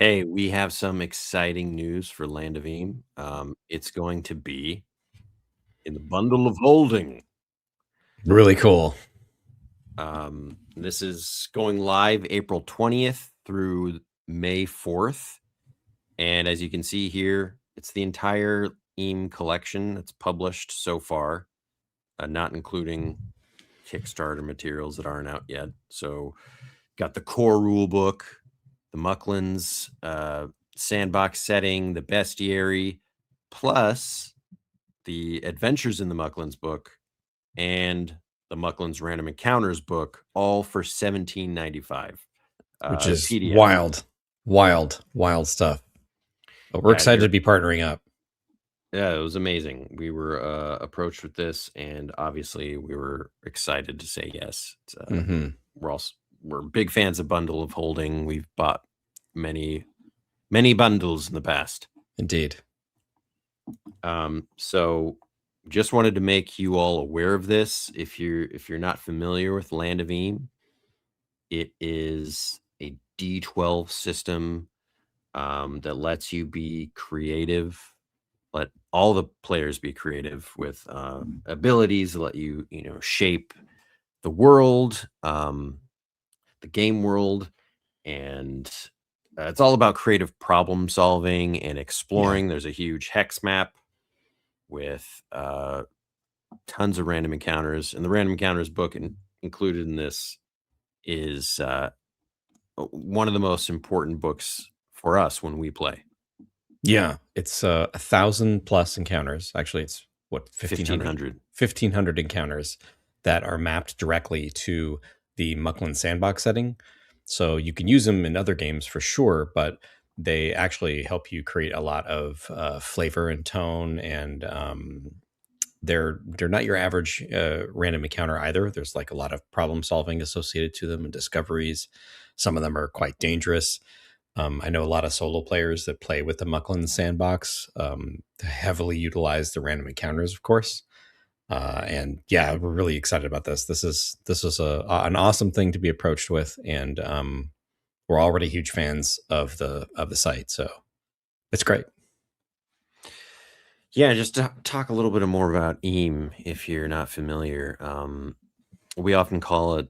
Hey, we have some exciting news for Land of Eam. It's going to be in the bundle of holding. Really cool. This is going live April 20th through May 4th. And as you can see here, it's the entire Eam collection that's published so far, not including Kickstarter materials that aren't out yet. So got the core rule book, the Mucklands sandbox setting, the bestiary, plus the Adventures in the Mucklands book and the Mucklands Random Encounters book, all for $17.95. Which is PDF. wild stuff. But we're Yeah, excited to be partnering up. yeah, it was amazing. We were approached with this, and obviously we were excited to say yes. We're big fans of Bundle of Holding. We've bought many bundles in the past. Indeed. So just wanted to make you all aware of this. If you're not familiar with Land of Eam, it is a D12 system that lets you be creative, let all the players be creative with abilities that let you shape the world, the game world, and it's all about creative problem solving and exploring. There's a huge hex map with tons of random encounters, and the random encounters book included in this is one of the most important books for us when we play. Yeah, it's 1,000 plus encounters. Actually, it's what 1,500 encounters that are mapped directly to the Muckland sandbox setting. So you can use them in other games for sure, but they actually help you create a lot of flavor and tone, and they're not your average random encounter either. There's like a lot of problem solving associated to them and discoveries. Some of them are quite dangerous. I know a lot of solo players that play with the Muckland sandbox heavily utilize the random encounters, of course. And yeah, we're really excited about this. This is an awesome thing to be approached with, and we're already huge fans of the site, so it's great. Yeah, just to talk a little bit more about Eam, if you're not familiar. We often call it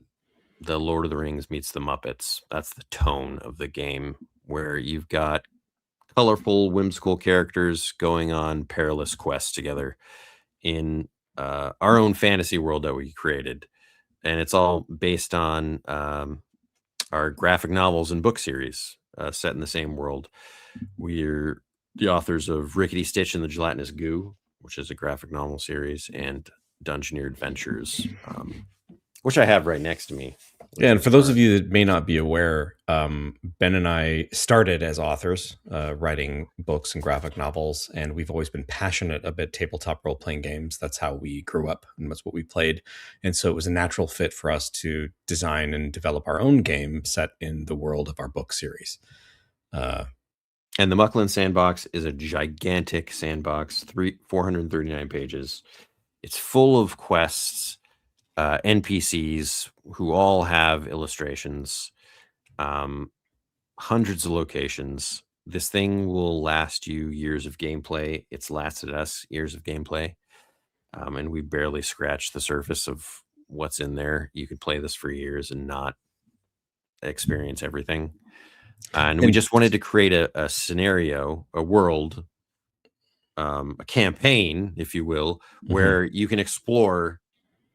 the Lord of the Rings meets the Muppets. That's the tone of the game, where you've got colorful, whimsical characters going on perilous quests together in our own fantasy world that we created. And it's all based on our graphic novels and book series set in the same world. We're the authors of Rickety Stitch and the Gelatinous Goo, which is a graphic novel series, and Dungeoneer Adventures, which I have right next to me. Yeah, and for those of you that may not be aware, Ben and I started as authors, writing books and graphic novels, and we've always been passionate about tabletop role-playing games. That's how we grew up, and that's what we played. And so it was a natural fit for us to design and develop our own game set in the world of our book series. And the Muckland Sandbox is a gigantic sandbox, 439 pages. It's full of quests, NPCs who all have illustrations, hundreds of locations. This thing will last you years of gameplay. It's lasted us years of gameplay, and we barely scratched the surface of what's in there. You could play this for years and not experience everything. And we just wanted to create a scenario, a world, a campaign, if you will, where you can explore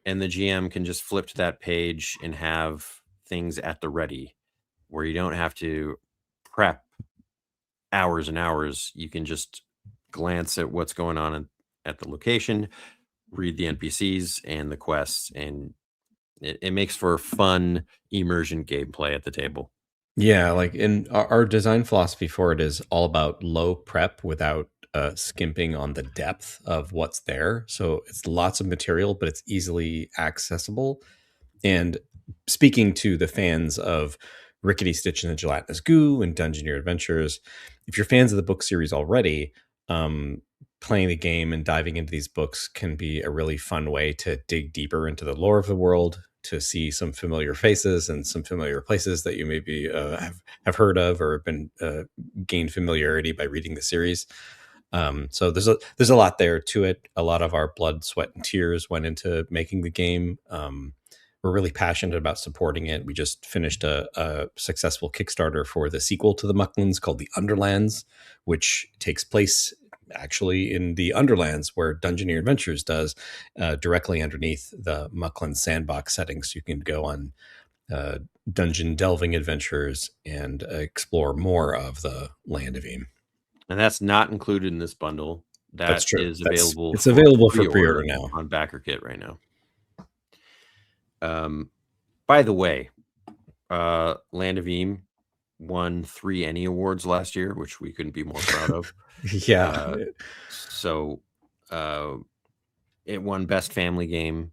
and the GM can just flip to that page and have things at the ready where you don't have to prep hours and hours. You can just glance at what's going on at the location, read the NPCs and the quests, and it makes for fun immersion gameplay at the table. Yeah, like in our design philosophy for it is all about low prep without skimping on the depth of what's there. So it's lots of material, but it's easily accessible. And speaking to the fans of Rickety Stitch and the Gelatinous Goo and Dungeoneer Adventures, if you're fans of the book series already, playing the game and diving into these books can be a really fun way to dig deeper into the lore of the world, to see some familiar faces and some familiar places that you maybe have heard of or been gained familiarity by reading the series. So there's a lot there to it. A lot of our blood, sweat, and tears went into making the game. We're really passionate about supporting it. We just finished a successful Kickstarter for the sequel to the Mucklands called the Underlands, which takes place actually in the Underlands where Dungeoneer Adventures does, directly underneath the Mucklands sandbox settings. You can go on dungeon delving adventures and explore more of the land of Eam. And that's not included in this bundle. That's true. Is available. It's available for pre-order now on BackerKit right now. By the way, Land of Eam won 3 Annie Awards last year, which we couldn't be more proud of. Yeah. So it won Best Family Game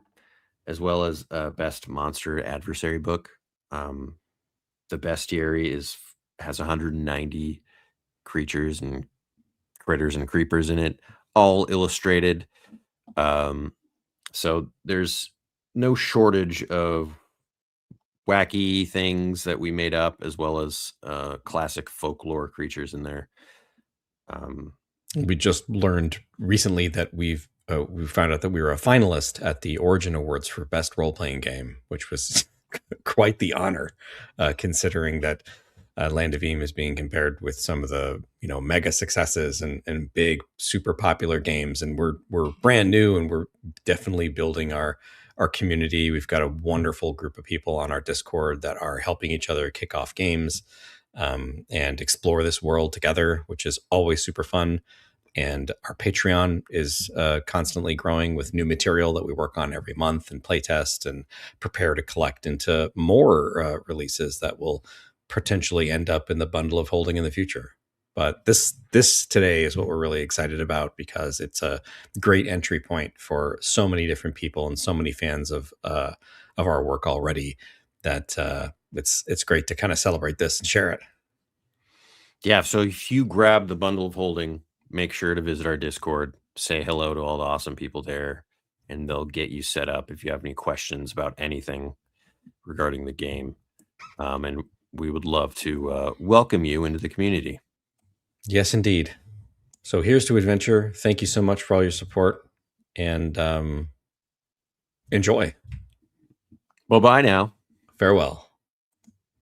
as well as Best Monster Adversary Book. The bestiary has 190 creatures and critters and creepers in it, all illustrated. So there's no shortage of wacky things that we made up, as well as classic folklore creatures in there. We just learned recently that we found out that we were a finalist at the Origin Awards for Best Role-Playing Game, which was quite the honor, considering that Land of Eam is being compared with some of the mega successes and big super popular games, and we're brand new, and we're definitely building our community. We've got a wonderful group of people on our Discord that are helping each other kick off games and explore this world together, which is always super fun. And our Patreon is constantly growing with new material that we work on every month and playtest and prepare to collect into more releases that will potentially end up in the bundle of holding in the future. But this today is what we're really excited about, because it's a great entry point for so many different people and so many fans of our work already, that it's great to kind of celebrate this and share it. Yeah, so if you grab the bundle of holding, make sure to visit our Discord, say hello to all the awesome people there, and they'll get you set up if you have any questions about anything regarding the game. And we would love to welcome you into the community. Yes, indeed. So here's to adventure. Thank you so much for all your support, and enjoy. Well, bye now. Farewell.